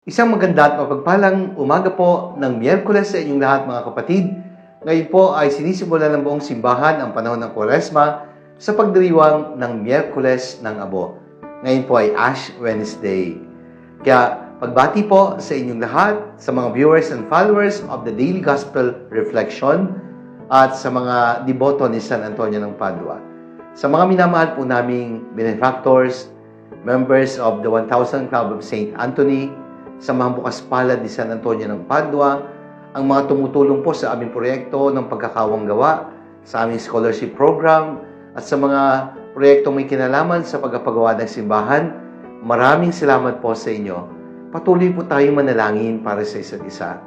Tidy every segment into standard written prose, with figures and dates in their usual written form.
Isang maganda at mapagpalang umaga po ng Miyerkules sa inyong lahat mga kapatid. Ngayon po ay sinisimulan ng buong simbahan ang panahon ng Kwaresma sa pagdiriwang ng Miyerkules ng Abo. Ngayon po ay Ash Wednesday. Kaya pagbati po sa inyong lahat, sa mga viewers and followers of the Daily Gospel Reflection at sa mga deboto ni San Antonio ng Padua. Sa mga minamahal po naming benefactors, members of the 1,000 Club of St. Anthony, sa mga bukas palad ni San Antonio ng Padua, ang mga tumutulong po sa aming proyekto ng pagkakawang gawa, sa aming scholarship program, at sa mga proyektong may kinalaman sa pagpapagawa ng simbahan, maraming salamat po sa inyo. Patuloy po tayong manalangin para sa isa't isa.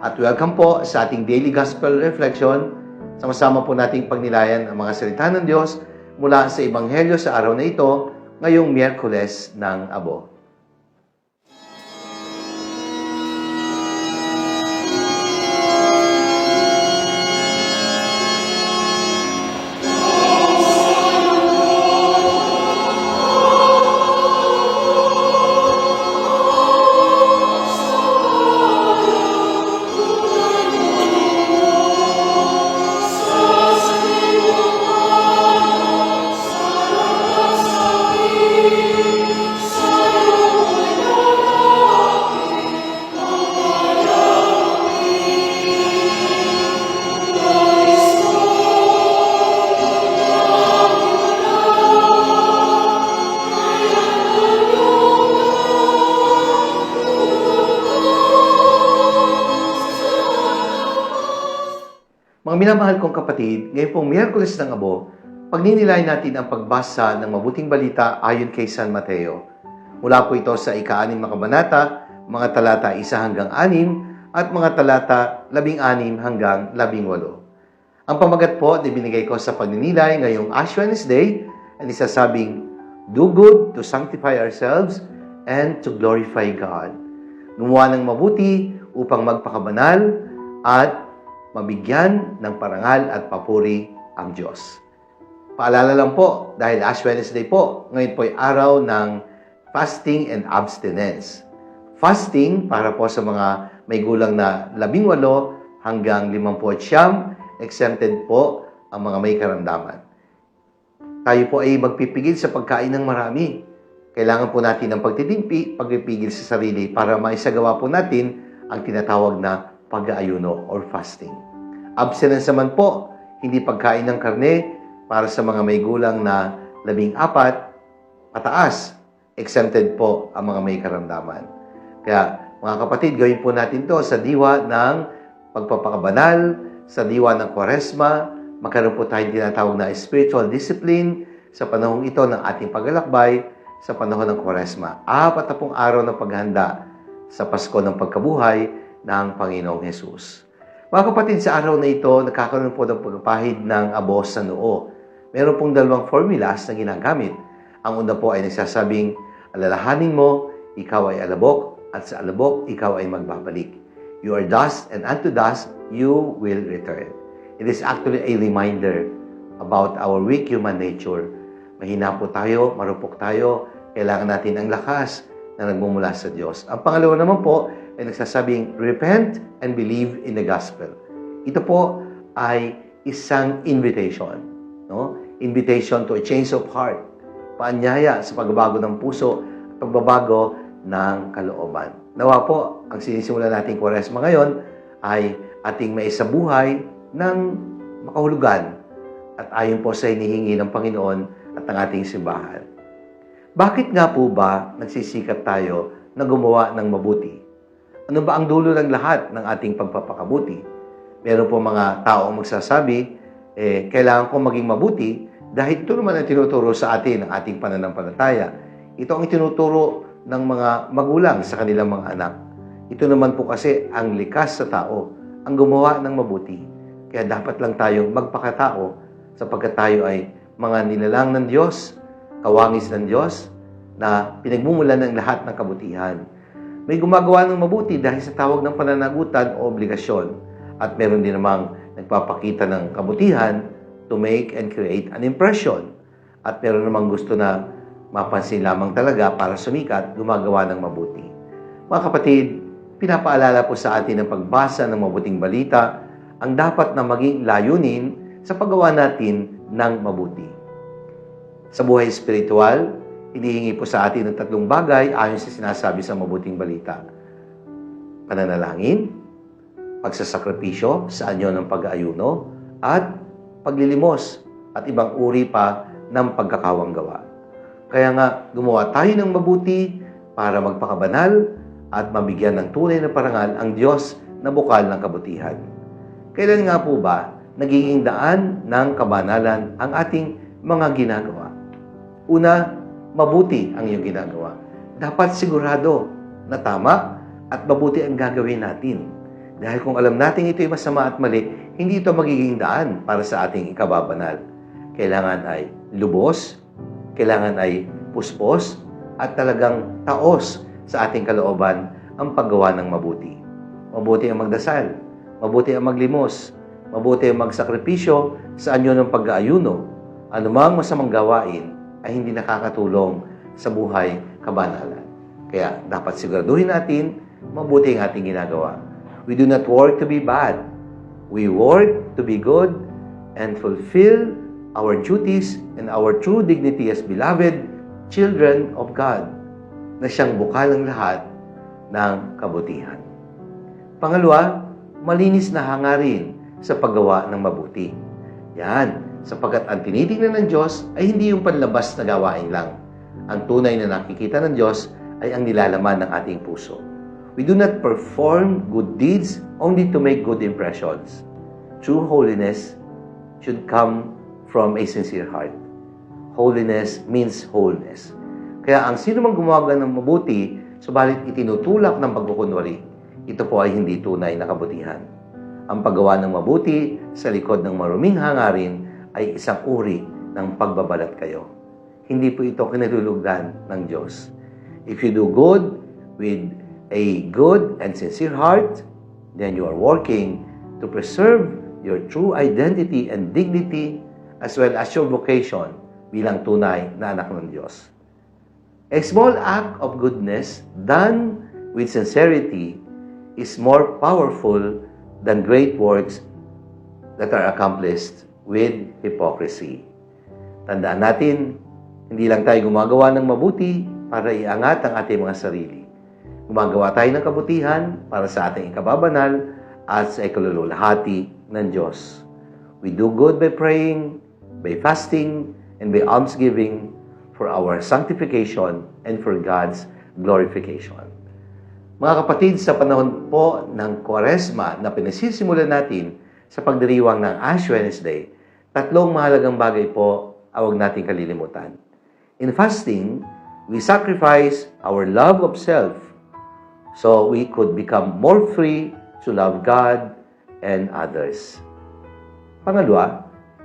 At welcome po sa ating Daily Gospel Reflection. Sama-sama po nating pagnilayan ang mga salita ng Diyos mula sa Ebanghelyo sa araw na ito, ngayong Miyerkules ng Abo. Mga minamahal kong kapatid, ngayon pong Miyerkules ng Abo, pagninilay natin ang pagbasa ng mabuting balita ayon kay San Mateo. Mula po ito sa ika-6 na kabanata, mga talata 1 hanggang 6, at mga talata 16 hanggang 18. Ang pamagat po na binigay ko sa pagninilay ngayong Ash Wednesday ay isasabing, "Do good to sanctify ourselves and to glorify God." Gumawa ng mabuti upang magpakabanal at mabigyan ng parangal at papuri ang Diyos. Paalala lang po, dahil Ash Wednesday po, ngayon po ay araw ng fasting and abstinence. Fasting para po sa mga may gulang na 18 hanggang 59, exempted po ang mga may karamdaman. Tayo po ay magpipigil sa pagkain ng marami. Kailangan po natin ng pagpipigil sa sarili para maisagawa po natin ang tinatawag na pag-aayuno or fasting. Abstinence naman po, hindi pagkain ng karne para sa mga may gulang na 14 pataas. Exempted po ang mga may karamdaman. Kaya mga kapatid, gawin po natin to sa diwa ng pagpapakabanal, sa diwa ng Kwaresma, magkaroon po tayong tinatawag na spiritual discipline sa panahong ito ng ating paglalakbay sa panahon ng Kwaresma. 40 araw ng paghanda sa Pasko ng pagkabuhay ng Panginoong Hesus. Mga kapatid, sa araw na ito, nagkakaroon po ng pagpapahid ng abo sa noo. Meron pong 2 formulas na ginagamit. Ang una po ay nagsasabing, alalahanin mo, ikaw ay alabok, at sa alabok, ikaw ay magbabalik. You are dust, and unto dust you will return. It is actually a reminder about our weak human nature. Mahina po tayo, marupok tayo, kailangan natin ang lakas na nagmumula sa Diyos. Ang pangalawa naman po ay nagsasabing, repent and believe in the gospel. Ito po ay isang invitation. No? Invitation to a change of heart. Paanyaya sa pagbabago ng puso at pagbabago ng kalooban. Nawa po, ang sinisimula nating Kwaresma ngayon ay ating maisabuhay ng makahulugan at ayon po sa hinihingi ng Panginoon at ng ating simbahan. Bakit nga po ba nagsisikap tayo na gumawa ng mabuti? Ano ba ang dulo ng lahat ng ating pagpapakabuti? Meron po mga taong magsasabi, kailangan ko maging mabuti dahil ito naman ang tinuturo sa atin ng ating pananampalataya. Ito ang tinuturo ng mga magulang sa kanilang mga anak. Ito naman po kasi ang likas sa tao, ang gumawa ng mabuti. Kaya dapat lang tayong magpakatao sapagkat tayo ay mga nilalang ng Diyos, kawangis ng Diyos, na pinagmumulan ng lahat ng kabutihan. May gumagawa ng mabuti dahil sa tawag ng pananagutan o obligasyon. At meron din namang nagpapakita ng kabutihan to make and create an impression. At meron namang gusto na mapansin lamang talaga para sumikat, gumagawa ng mabuti. Mga kapatid, pinapaalala po sa atin ng pagbasa ng mabuting balita ang dapat na maging layunin sa paggawa natin ng mabuti. Sa buhay espiritual, hinihingi po sa atin ng 3 bagay ayon sa sinasabi sa mabuting balita. Pananalangin, pagsasakripisyo sa anyo ng pag-aayuno, at paglilimos at ibang uri pa ng pagkakawanggawa. Kaya nga, gumawa tayo ng mabuti para magpakabanal at mabigyan ng tunay na parangal ang Diyos na bukal ng kabutihan. Kailan nga po ba nagiging daan ng kabanalan ang ating mga ginagawa? Una, mabuti ang iyong ginagawa. Dapat sigurado na tama at mabuti ang gagawin natin. Dahil kung alam natin ito'y masama at mali, hindi ito magiging daan para sa ating ikababanal. Kailangan ay lubos, kailangan ay puspos, at talagang taos sa ating kalooban ang paggawa ng mabuti. Mabuti ang magdasal, mabuti ang maglimos, mabuti ang magsakripisyo sa anyo ng pag-aayuno. Anumang masamang gawain ay hindi nakakatulong sa buhay kabanalan. Kaya dapat siguraduhin natin mabuti ang ating ginagawa. We do not work to be bad. We work to be good and fulfill our duties and our true dignity as beloved children of God, na siyang bukal ng lahat ng kabutihan. Pangalawa, malinis na hangarin sa paggawa ng mabuti. Yan, sapagkat ang tinitingnan ng Diyos ay hindi yung panlabas na gawain lang. Ang tunay na nakikita ng Diyos ay ang nilalaman ng ating puso. We do not perform good deeds only to make good impressions. True holiness should come from a sincere heart. Holiness means wholeness. Kaya ang sino mang gumawa ng mabuti, subalit itinutulak ng pagkukunwari, ito po ay hindi tunay na kabutihan. Ang paggawa ng mabuti sa likod ng maruming hangarin ay isang uri ng pagbabalat kayo. Hindi po ito kinalulugdan ng Diyos. If you do good with a good and sincere heart, then you are working to preserve your true identity and dignity as well as your vocation bilang tunay na anak ng Diyos. A small act of goodness done with sincerity is more powerful than great works that are accomplished with hypocrisy. Tandaan natin, hindi lang tayo gumagawa ng mabuti para iangat ang ating mga sarili. Gumagawa tayo ng kabutihan para sa ating ikababanal at sa ikalululahati ng Diyos. We do good by praying, by fasting, and by almsgiving for our sanctification and for God's glorification. Mga kapatid, sa panahon po ng Kwaresma na pinasisimulan natin sa pagdiriwang ng Ash Wednesday, 3 mahalagang bagay po ang huwag nating kalilimutan. In fasting, we sacrifice our love of self so we could become more free to love God and others. Pangalawa,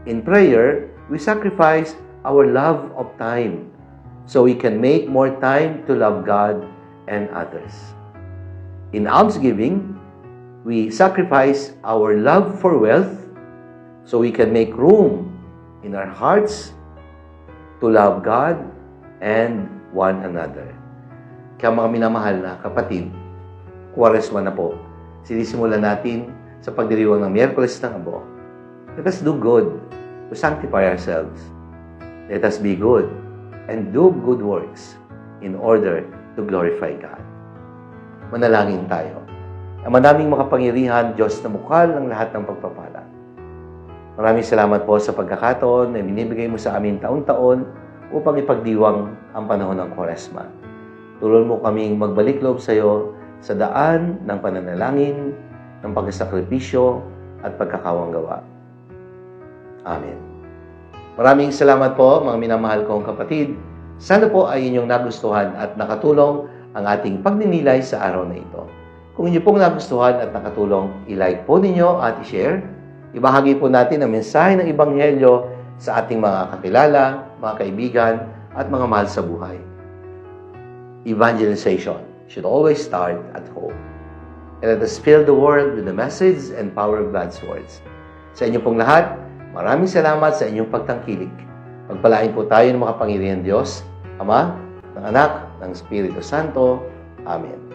in prayer, we sacrifice our love of time so we can make more time to love God and others. In almsgiving, we sacrifice our love for wealth so we can make room in our hearts to love God and one another. Kaya mga minamahal na kapatid, Kwaresma na po. Sinisimulan natin sa pagdiriwang ng Miyerkules ng Abo. Let us do good to sanctify ourselves. Let us be good and do good works in order to glorify God. Manalangin tayo. Ang manaming makapangyarihan, Diyos na bukal ng lahat ng pagpapala. Maraming salamat po sa pagkakataon na binibigay mo sa amin taon-taon upang ipagdiwang ang panahon ng Kwaresma. Tulungan mo kaming magbalik loob sa iyo sa daan ng pananalangin, ng pagsasakripisyo at pagkakawanggawa. Amen. Maraming salamat po mga minamahal kong kapatid. Sana po ay inyong nagustuhan at nakatulong ang ating pagninilay sa araw na ito. Kung inyo pong nagustuhan at nakatulong, i-like po ninyo at i-share. Ibahagi po natin ang mensahe ng Ebanghelyo sa ating mga kakilala, mga kaibigan, at mga mahal sa buhay. Evangelization should always start at home. And let us fill the world with the message and power of God's words. Sa inyo pong lahat, maraming salamat sa inyong pagtangkilik. Pagpalain po tayo ng makapangyarihan Diyos, Ama, ng Anak, ng Espiritu Santo. Amen.